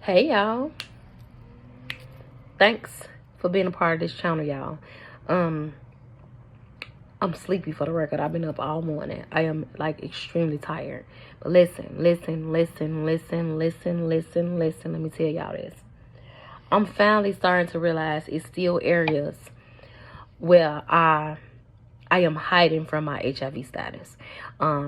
Hey y'all, thanks for being a part of this channel, y'all. I'm sleepy, for the record. I've been up all morning. I am like extremely tired. But listen. Let me tell y'all this. I'm finally starting to realize it's still areas where I am hiding from my HIV status.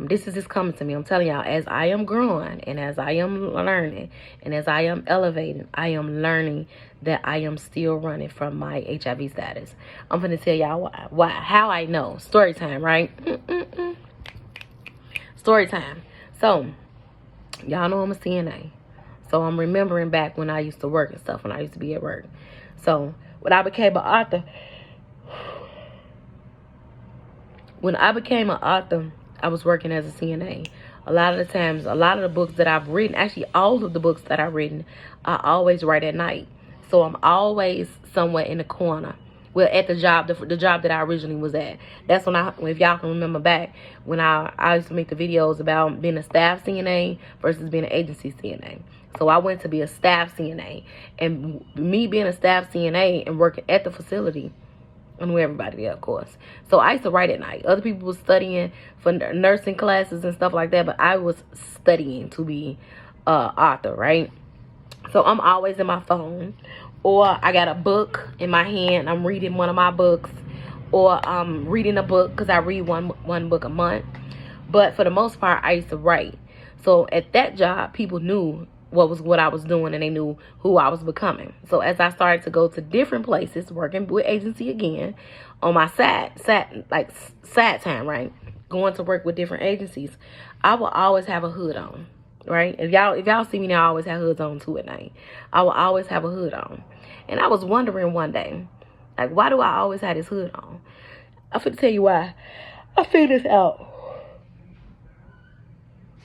This is just coming to me. I'm telling y'all, as I am growing and as I am learning and as I am elevating, I am learning that I am still running from my HIV status. I'm going to tell y'all how I know. Story time, right? Story time. So, y'all know I'm a CNA. So, I'm remembering back when I used to work and stuff, when I used to be at work. So, when I became an author, I was working as a CNA. A lot of the times, a lot of the books that I've written, actually all of the books that I've written, I always write at night. So I'm always somewhere in the corner. Well, at the job that I originally was at. That's when if y'all can remember back, when I used to make the videos about being a staff CNA versus being an agency CNA. So I went to be a staff CNA. And me being a staff CNA and working at the facility, I knew everybody there, of course. So I used to write at night. Other people were studying for nursing classes and stuff like that, but I was studying to be author, right? So I'm always in my phone, or I got a book in my hand. I'm reading one of my books, or I'm reading a book because I read one book a month. But for the most part, I used to write. So at that job, people knew what I was doing, and they knew who I was becoming. So as I started to go to different places, working with agency again, on my side time, right? Going to work with different agencies, I will always have a hood on, right? If y'all see me now, I always have hoods on too at night. I will always have a hood on. And I was wondering one day, like, why do I always have this hood on? I'm finna tell you why. I figured this out.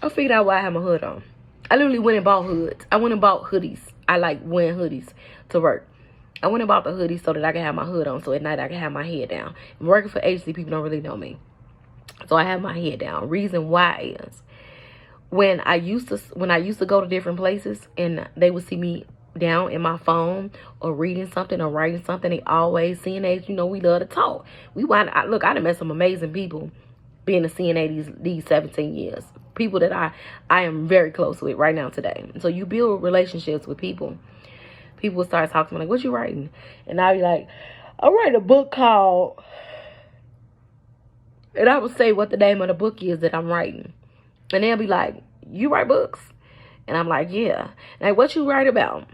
I figured out why I have my hood on. I literally went and bought hoods. I went and bought hoodies. I like wearing hoodies to work. I went and bought the hoodies so that I can have my hood on, so at night I can have my head down. Working for agency, people don't really know me, so I have my head down. Reason why is when I used to go to different places and they would see me down in my phone or reading something or writing something, they always, CNAs, you know, we love to talk. I done met some amazing people being a CNA these 17 years. People that I am very close with right now today. So you build relationships with people. People start talking to me like, what you writing? And I'll be like, I write a book called, and I would say what the name of the book is that I'm writing. And they'll be like, you write books? And I'm like, yeah. Like, what you write about?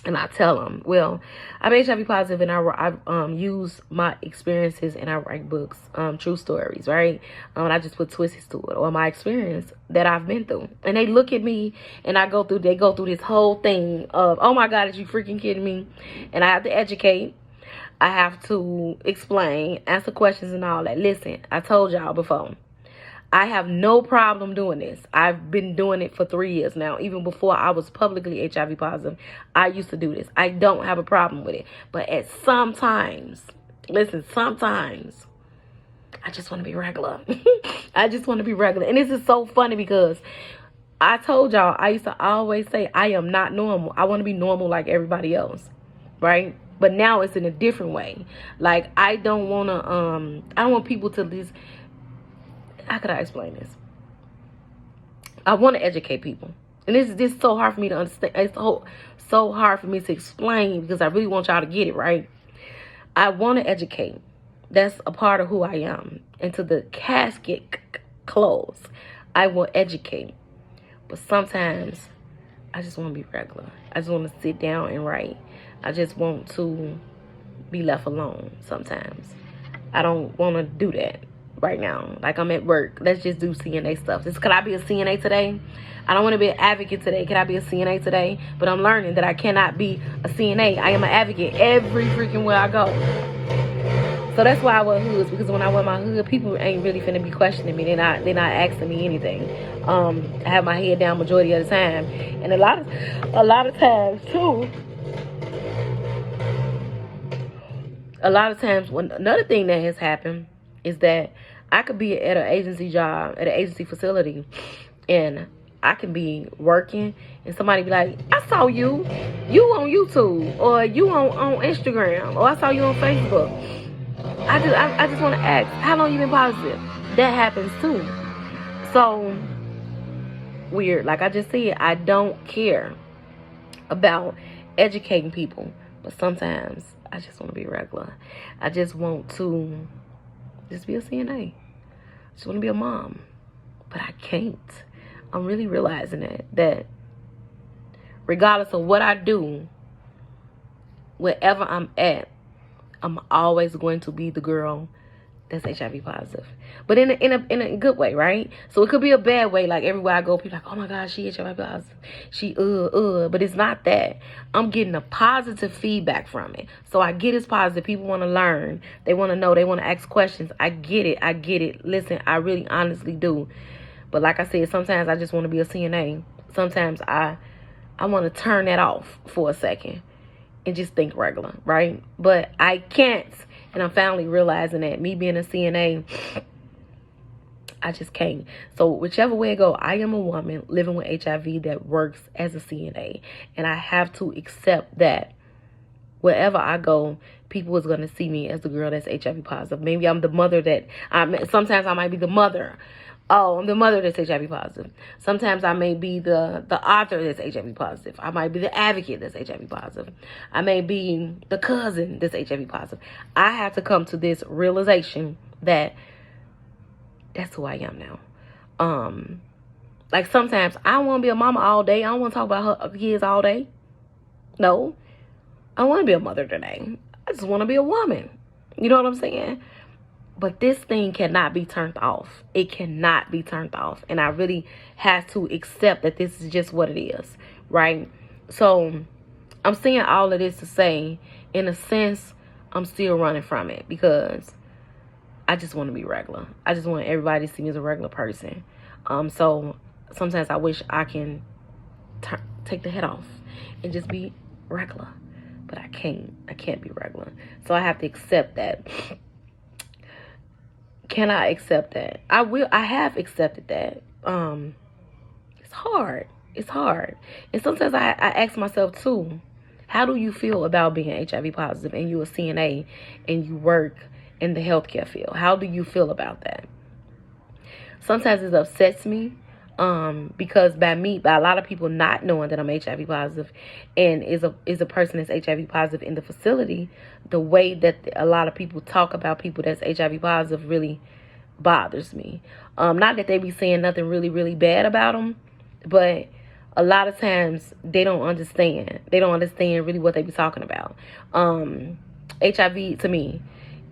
And I tell them, well, I'm HIV positive, and I use my experiences and I write books, true stories, right? And I just put twists to it, or my experience that I've been through. And they look at me, and they go through this whole thing of, oh my God, are you freaking kidding me? And I have to educate. I have to explain, answer questions and all that. Listen, I told y'all before, I have no problem doing this. I've been doing it for 3 years now. Even before I was publicly HIV positive, I used to do this. I don't have a problem with it. But at sometimes, sometimes I just want to be regular. I just want to be regular. And this is so funny because I told y'all, I used to always say I am not normal. I want to be normal like everybody else, right? But now it's in a different way. Like, I don't want people to just, how could I explain this? I want to educate people. And this is so hard for me to understand. It's so hard for me to explain because I really want y'all to get it, right? I want to educate. That's a part of who I am. Until the casket close, I will educate. But sometimes I just want to be regular. I just want to sit down and write. I just want to be left alone sometimes. I don't want to do that right now. Like, I'm at work. Let's just do CNA stuff. Could I be a CNA today? I don't want to be an advocate today. Could I be a CNA today? But I'm learning that I cannot be a CNA. I am an advocate every freaking where I go. So that's why I wear hoods, because when I wear my hood, people ain't really finna be questioning me. They're not asking me anything. I have my head down majority of the time. And a lot of times too, when another thing that has happened is that I could be at an agency job, at an agency facility, and I can be working and somebody be like, I saw you on YouTube, or you on Instagram, or I saw you on Facebook. I just want to ask, how long you been positive? That happens too. So weird. Like I just said, I don't care about educating people, but sometimes I just want to be regular. I just want to just be a CNA. I just want to be a mom, but I can't. I'm really realizing that regardless of what I do, wherever I'm at, I'm always going to be the girl that's HIV positive, but in a good way, right? So it could be a bad way. Like everywhere I go, people are like, oh my God, she HIV positive. She but it's not that. I'm getting a positive feedback from it. So I get it's positive. People want to learn. They want to know. They want to ask questions. I get it. Listen, I really honestly do. But like I said, sometimes I just want to be a CNA. Sometimes I want to turn that off for a second and just think regular, right? But I can't. And I'm finally realizing that me being a CNA, I just can't. So whichever way it go, I am a woman living with HIV that works as a CNA. And I have to accept that wherever I go, people is going to see me as the girl that's HIV positive. Maybe I'm the mother that, sometimes I might be the mother. Oh, I'm the mother that's HIV positive. Sometimes I may be the author that's HIV positive. I might be the advocate that's HIV positive. I may be the cousin that's HIV positive. I have to come to this realization that that's who I am now. Like sometimes I want to be a mama all day. I don't want to talk about her kids all day. No, I want to be a mother today. I just want to be a woman. You know what I'm saying? But this thing cannot be turned off. It cannot be turned off. And I really have to accept that this is just what it is, right? So I'm saying all of this to say, in a sense, I'm still running from it because I just want to be regular. I just want everybody to see me as a regular person. So sometimes I wish I can take the head off and just be regular. But I can't. I can't be regular. So I have to accept that. Can I accept that? I will. I have accepted that. It's hard. It's hard. And sometimes I ask myself too, how do you feel about being HIV positive and you a CNA and you work in the healthcare field? How do you feel about that? Sometimes it upsets me because by a lot of people not knowing that I'm HIV positive and is a person that's HIV positive in the facility, the way that a lot of people talk about people that's HIV positive really bothers me. Not that they be saying nothing really, really bad about them, but a lot of times they don't understand. They don't understand really what they be talking about. HIV to me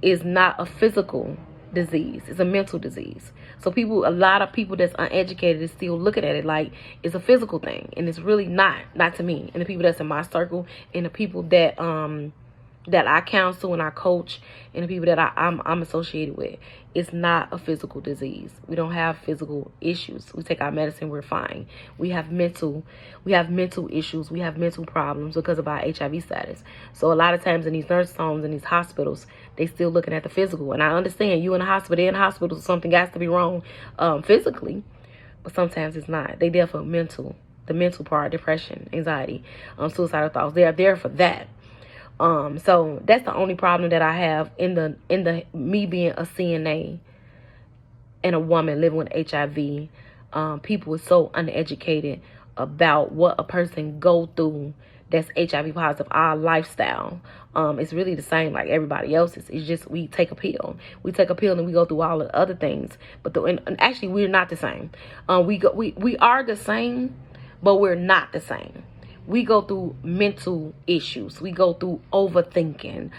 is not a physical disease. It's a mental disease. So a lot of people that's uneducated is still looking at it like it's a physical thing, and it's really not to me. And the people that's in my circle and the people that I counsel and I coach and the people that I'm associated with, it's not a physical disease. We don't have physical issues. We take our medicine, we're fine. We have mental issues. We have mental problems because of our HIV status. So a lot of times in these nursing homes and these hospitals, they still looking at the physical. And I understand you in the hospital, they're in the hospital, so something has to be wrong physically, but sometimes it's not. They there for the mental part, depression, anxiety, suicidal thoughts. They are there for that. So that's the only problem that I have in the me being a CNA and a woman living with HIV. People are so uneducated about what a person go through that's HIV positive. Our lifestyle is really the same like everybody else's. It's just we take a pill. We take a pill and we go through all the other things. But and actually we're not the same. We are the same, but we're not the same. We go through mental issues. We go through overthinking.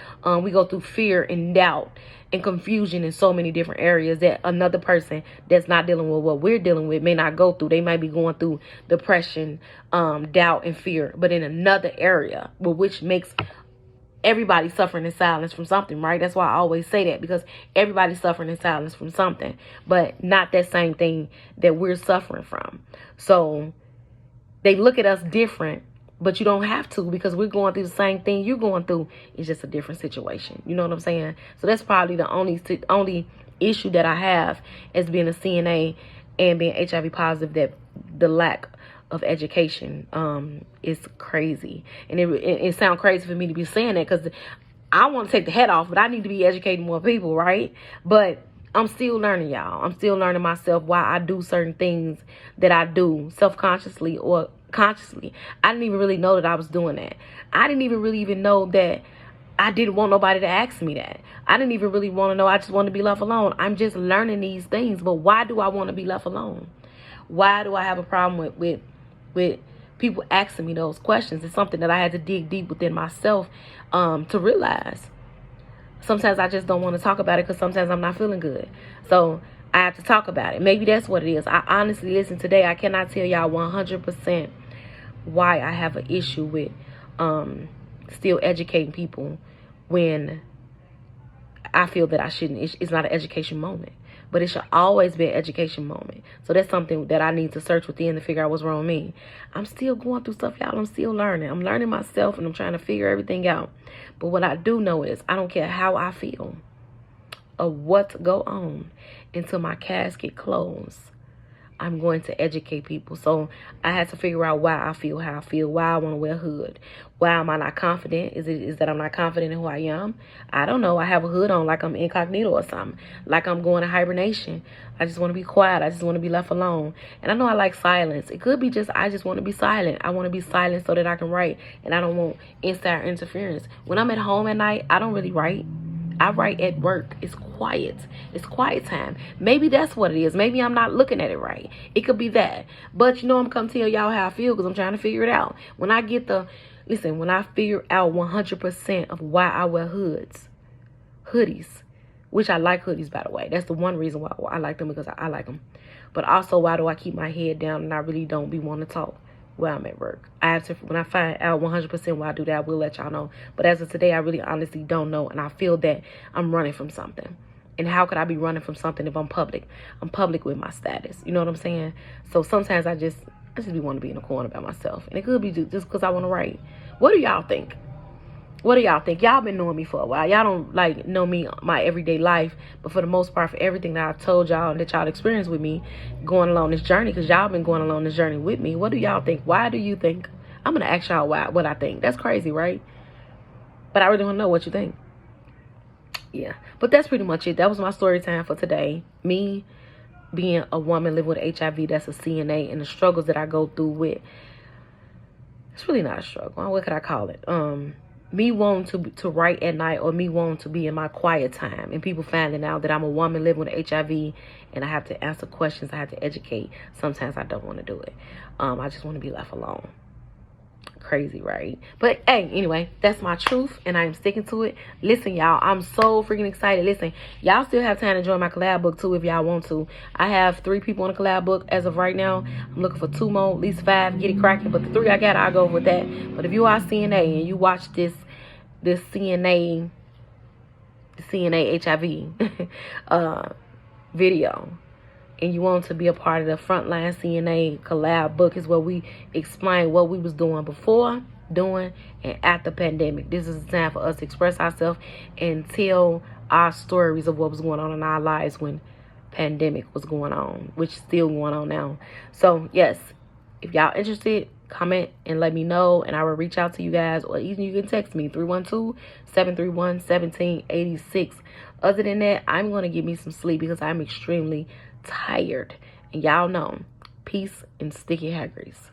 We go through fear and doubt and confusion in so many different areas that another person that's not dealing with what we're dealing with may not go through. They might be going through depression, doubt, and fear, but in another area, which makes everybody suffering in silence from something, right? That's why I always say that, because everybody's suffering in silence from something, but not that same thing that we're suffering from. So they look at us different. But you don't have to, because we're going through the same thing you're going through. It's just a different situation. You know what I'm saying? So that's probably the only issue that I have as being a CNA and being HIV positive, that the lack of education is crazy. And it sounds crazy for me to be saying that, because I want to take the head off, but I need to be educating more people, right? But I'm still learning, y'all. I'm still learning myself why I do certain things that I do, self-consciously or consciously. I didn't even really know that I was doing that. I didn't even really know that I didn't want nobody to ask me that. I didn't even really want to know. I just want to be left alone. I'm just learning these things. But why do I want to be left alone? Why do I have a problem with people asking me those questions? It's something that I had to dig deep within myself to realize. Sometimes I just don't want to talk about it because sometimes I'm not feeling good. So I have to talk about it. Maybe that's what it is. I honestly, listen, today I cannot tell y'all 100% why I have an issue with still educating people when I feel that I shouldn't. It's not an education moment. But it should always be an education moment. So that's something that I need to search within to figure out what's wrong with me. I'm still going through stuff, y'all. I'm still learning. I'm learning myself, and I'm trying to figure everything out. But what I do know is I don't care how I feel or what go on until my casket closes. I'm going to educate people. So I had to figure out why I feel how I feel, why I want to wear a hood. Why am I not confident? Is that I'm not confident in who I am? I don't know. I have a hood on like I'm incognito or something. Like I'm going to hibernation. I just want to be quiet. I just want to be left alone. And I know I like silence. It could be just I just want to be silent. I want to be silent so that I can write. And I don't want inside interference. When I'm at home at night, I don't really write. I write at work. It's quiet. It's quiet time. Maybe that's what it is. Maybe I'm not looking at it right. It could be that. But you know, I'm come tell y'all how I feel because I'm trying to figure it out. When I get when I figure out 100% of why I wear hoodies, which I like hoodies, by the way. That's the one reason why I like them, because I like them. But also, why do I keep my head down and I really don't be wanting to talk while I'm at work? I have to, when I find out 100% why I do that, I will let y'all know. But as of today, I really honestly don't know. And I feel that I'm running from something. And how could I be running from something if I'm public? I'm public with my status. You know what I'm saying? So sometimes I just be want to be in a corner by myself. And it could be just because I want to write. What do y'all think? What do y'all think? Y'all been knowing me for a while. Y'all don't like know me, my everyday life. But for the most part, for everything that I've told y'all and that y'all experienced with me going along this journey, because y'all been going along this journey with me. What do y'all think? Why do you think? I'm going to ask y'all what I think. That's crazy, right? But I really want to know what you think. Yeah. But that's pretty much it. That was my story time for today. Me being a woman living with HIV that's a CNA, and the struggles that I go through with. It's really not a struggle. What could I call it? Me wanting to write at night, or me wanting to be in my quiet time, and people finding out that I'm a woman living with HIV and I have to answer questions, I have to educate. Sometimes I don't want to do it. I just want to be left alone. Crazy, right? But hey, anyway, that's my truth, and I'm sticking to it. Listen, y'all, I'm so freaking excited. Listen, y'all still have time to join my collab book too if y'all want to. I have 3 people on the collab book as of right now. I'm looking for 2 more, at least 5. Get it cracking. But the 3 I got, I'll go with that. But if you are CNA and you watch this CNA HIV video, and you want to be a part of the Frontline CNA collab book, is where we explain what we was doing before, during, and after pandemic. This is the time for us to express ourselves and tell our stories of what was going on in our lives when pandemic was going on, which is still going on now. So yes, if y'all interested, comment and let me know, and I will reach out to you guys, or even you can text me 312-731-1786. Other than that, I'm going to give me some sleep because I'm extremely tired. And y'all know, peace and sticky hair grease.